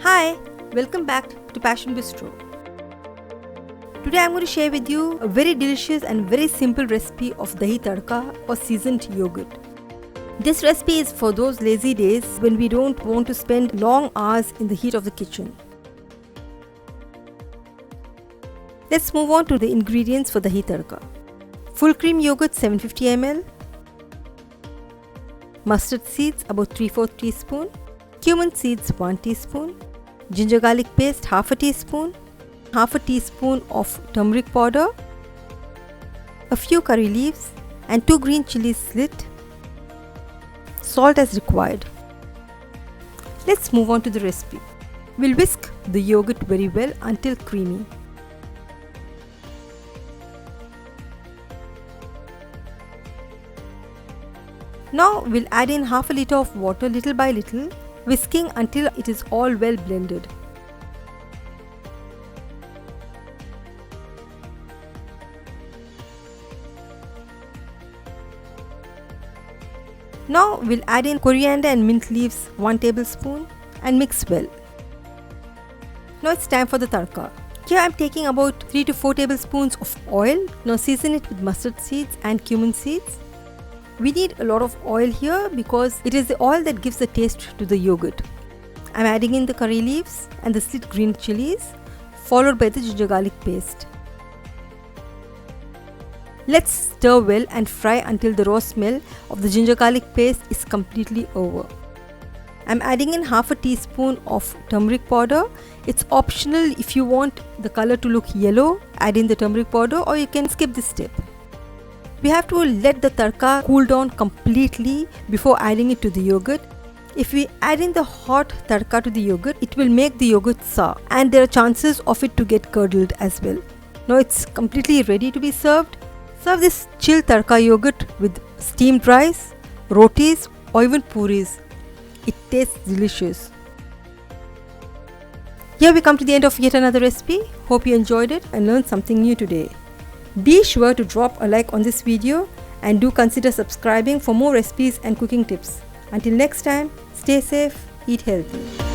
Hi, welcome back to Passion Bistro. Today I'm going to share with you a very delicious and very simple recipe of Dahi Tadka or seasoned yogurt. This recipe is for those lazy days when we don't want to spend long hours in the heat of the kitchen. Let's move on to the ingredients for Dahi Tadka. Full cream yogurt 750 ml, mustard seeds about 3/4 teaspoon, cumin seeds 1 teaspoon, ginger garlic paste half a teaspoon, half a teaspoon of turmeric powder, a few curry leaves and 2 green chilies slit, salt as required. Let's move on to the recipe. We'll whisk the yogurt very well until creamy. Now we'll add in half a liter of water little by little, whisking until it is all well blended. Now we'll add in coriander and mint leaves 1 tablespoon and mix well. Now it's time for the tadka. Here I'm taking about 3 to 4 tablespoons of oil. Now season it with mustard seeds and cumin seeds. We need a lot of oil here because it is the oil that gives the taste to the yogurt. I'm adding in the curry leaves and the slit green chilies, followed by the ginger garlic paste. Let's stir well and fry until the raw smell of the ginger garlic paste is completely over. I'm adding in half a teaspoon of turmeric powder. It's optional. If you want the color to look yellow, add in the turmeric powder, or you can skip this step. We have to let the tadka cool down completely before adding it to the yogurt. If we add in the hot tadka to the yogurt, it will make the yogurt sour and there are chances of it to get curdled as well. Now it's completely ready to be served. Serve this chilled tadka yogurt with steamed rice, rotis or even puris. It tastes delicious. Here we come to the end of yet another recipe. Hope you enjoyed it and learned something new today. Be sure to drop a like on this video and do consider subscribing for more recipes and cooking tips. Until next time, stay safe, eat healthy.